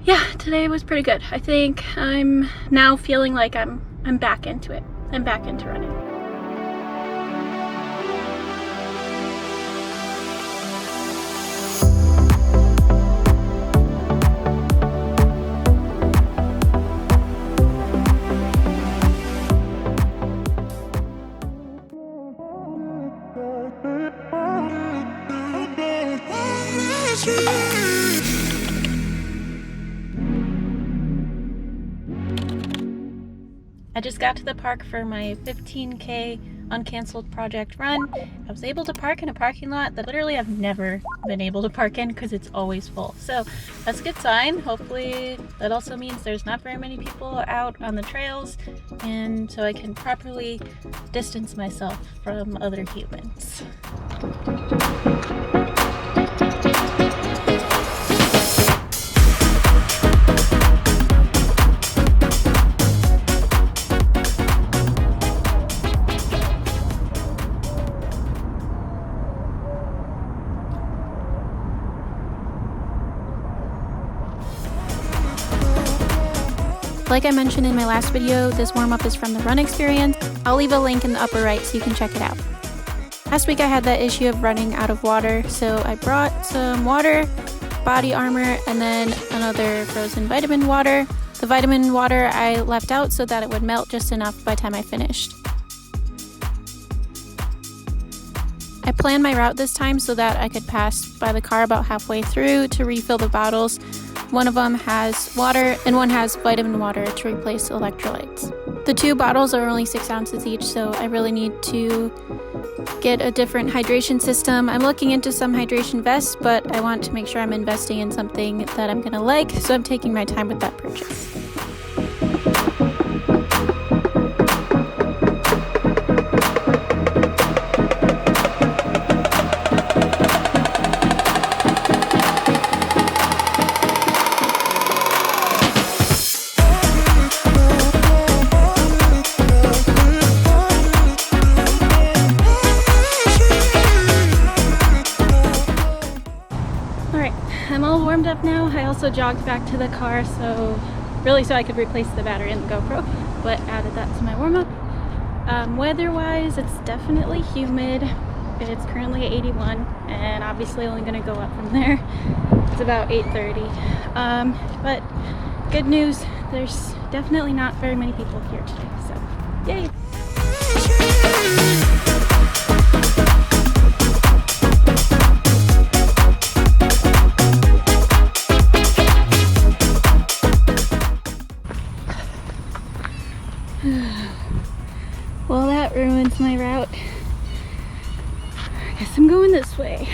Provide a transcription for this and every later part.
yeah, today was pretty good. I think I'm now feeling like I'm back into it. I'm back into running. I just got to the park for my 15K uncanceled project run. I was able to park in a parking lot that literally I've never been able to park in because it's always full. So that's a good sign. Hopefully that also means there's not very many people out on the trails, and so I can properly distance myself from other humans. Like I mentioned in my last video, this warm-up is from the Run Experience. I'll leave a link in the upper right so you can check it out. Last week I had that issue of running out of water, so I brought some water, body armor, and then another frozen vitamin water. The vitamin water I left out so that it would melt just enough by the time I finished. I planned my route this time so that I could pass by the car about halfway through to refill the bottles. One of them has water and one has vitamin water to replace electrolytes. The two bottles are only 6 ounces each, so I really need to get a different hydration system. I'm looking into some hydration vests, but I want to make sure I'm investing in something that I'm gonna like, so I'm taking my time with that purchase. I'm all warmed up now. I also jogged back to the car so I could replace the battery in the GoPro, but added that to my warm-up. Weather-wise, it's definitely humid. It's currently 81 and obviously only going to go up from there. It's about 8:30. But good news, there's definitely not very many people here today, so yay! Well, that ruins my route. I guess I'm going this way.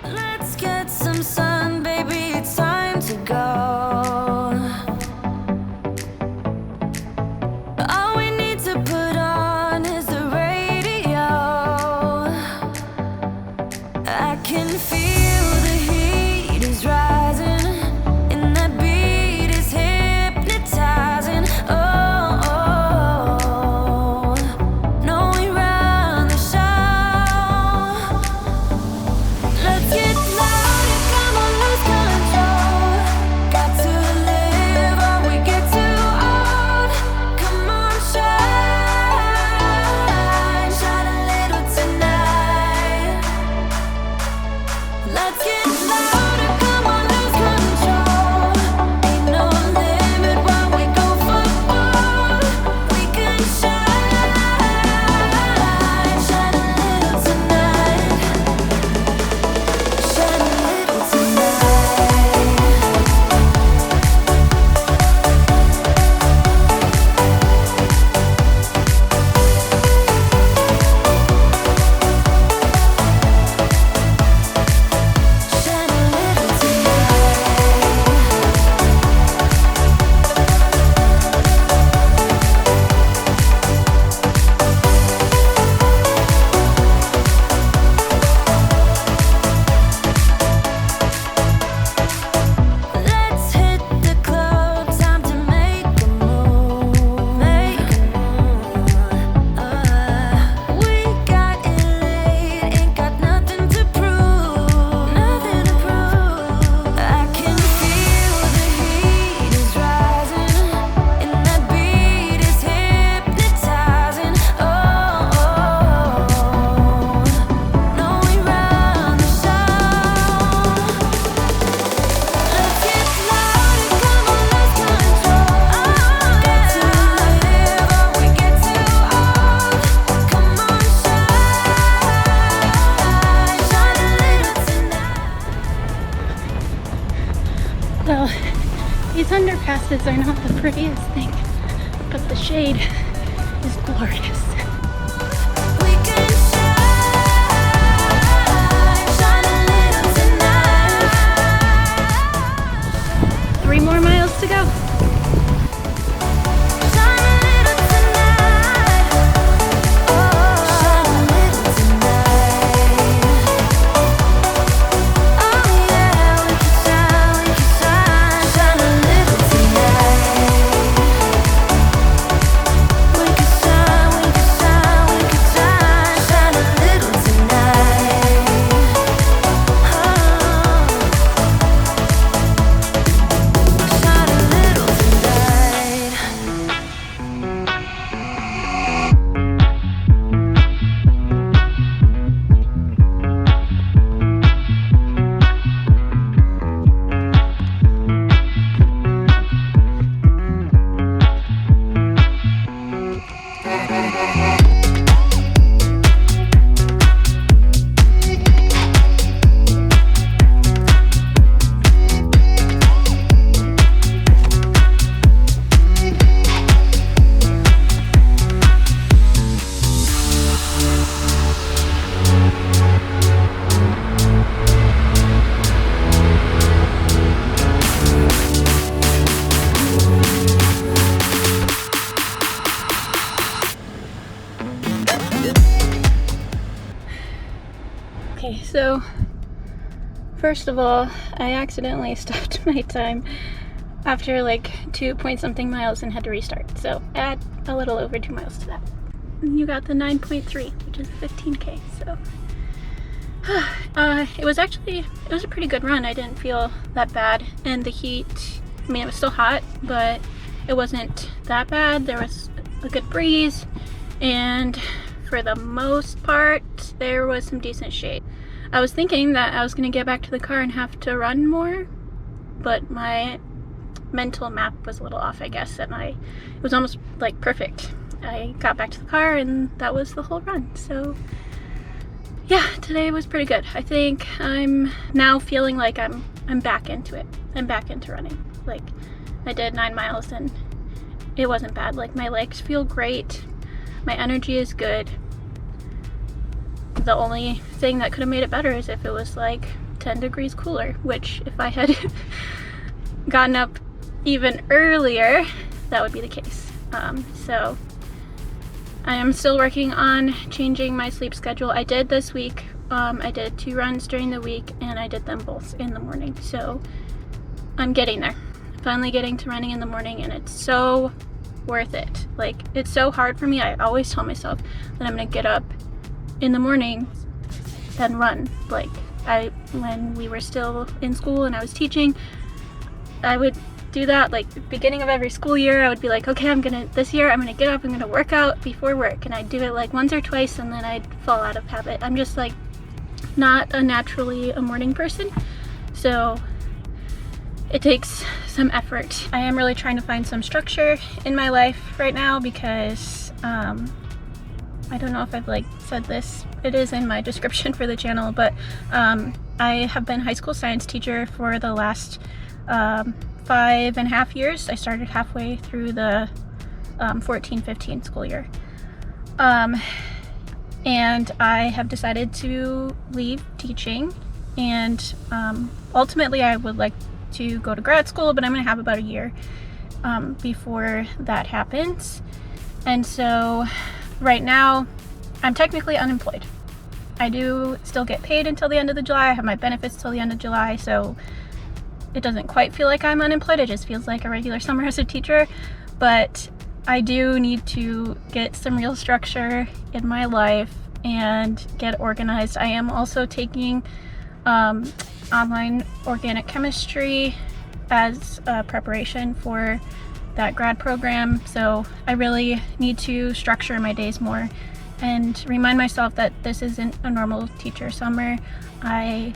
Let's get some sun, baby, it's time to go. All we need to put on is the radio. I can feel the heat. Clouds are not the prettiest thing, but the shade is glorious. We can shine, shine a little tonight. 3 more miles to go. Shine a little tonight. Oh, shine a little tonight. Oh yeah, we can shine, shine a little tonight. We can shine, shine a little tonight. Oh, shine a little tonight. Okay, so first of all, I accidentally stopped my time after like 2 point something miles and had to restart. So add a little over 2 miles to that. And you got the 9.3, which is 15K. So it was a pretty good run. I didn't feel that bad. And the heat, I mean, it was still hot, but it wasn't that bad. There was a good breeze, and for the most part, there was some decent shade. I was thinking that I was gonna get back to the car and have to run more, but my mental map was a little off, I guess, and it was almost like perfect. I got back to the car and that was the whole run. So yeah, today was pretty good. I think I'm now feeling like I'm back into it. I'm back into running. Like, I did 9 miles and it wasn't bad. Like, my legs feel great. My energy is good. The only thing that could have made it better is if it was like 10 degrees cooler, which if I had gotten up even earlier, that would be the case. So I am still working on changing my sleep schedule. I did this week. I did 2 runs during the week and I did them both in the morning. So I'm getting there. Finally getting to running in the morning, and it's so worth it. Like, it's so hard for me. I always tell myself that I'm gonna get up in the morning and run. Like, when we were still in school and I was teaching, I would do that. Like, beginning of every school year, I would be like, okay, this year I'm gonna get up, I'm gonna work out before work, and I'd do it like once or twice, and then I'd fall out of habit. I'm just like not naturally a morning person, so it takes some effort. I am really trying to find some structure in my life right now because I don't know if I've like said this, it is in my description for the channel, but I have been high school science teacher for the last 5.5 years. I started halfway through the 14-15 school year. And I have decided to leave teaching, and ultimately I would like to go to grad school, but I'm gonna have about a year before that happens. And so right now I'm technically unemployed. I do still get paid until the end of July. I have my benefits till the end of July, so it doesn't quite feel like I'm unemployed. It just feels like a regular summer as a teacher. But I do need to get some real structure in my life and get organized. I am also taking online organic chemistry as a preparation for that grad program. So I really need to structure my days more and remind myself that this isn't a normal teacher summer. I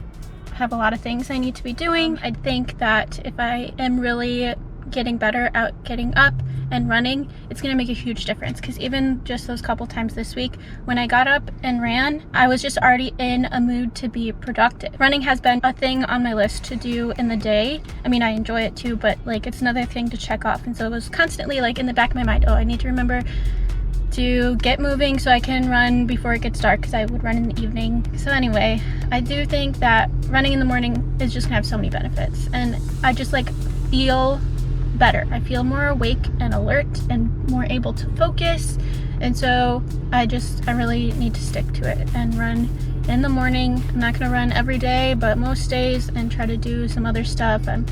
have a lot of things I need to be doing. I think that if I am really getting better at getting up and running, it's gonna make a huge difference. Because even just those couple times this week when I got up and ran, I was just already in a mood to be productive. Running has been a thing on my list to do in the day. I mean, I enjoy it too, but like it's another thing to check off. And so it was constantly like in the back of my mind, oh, I need to remember to get moving so I can run before it gets dark, because I would run in the evening. So anyway, I do think that running in the morning is just gonna have so many benefits, and I just like feel better. I feel more awake and alert and more able to focus. And so I really need to stick to it and run in the morning. I'm not gonna run every day, but most days, and try to do some other stuff. I'm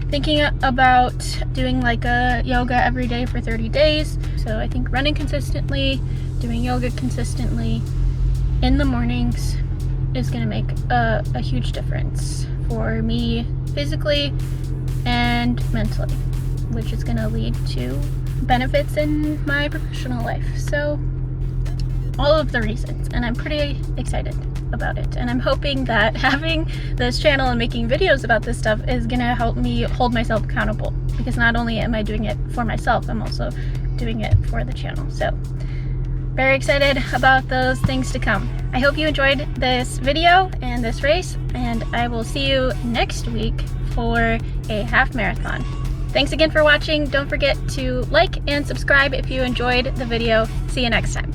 thinking about doing like a yoga every day for 30 days. So I think running consistently, doing yoga consistently in the mornings is gonna make a huge difference for me physically and mentally, which is gonna lead to benefits in my professional life. So all of the reasons, and I'm pretty excited about it. And I'm hoping that having this channel and making videos about this stuff is gonna help me hold myself accountable, because not only am I doing it for myself, I'm also doing it for the channel. So very excited about those things to come. I hope you enjoyed this video and this race, and I will see you next week for a half marathon. Thanks again for watching. Don't forget to like and subscribe if you enjoyed the video. See you next time.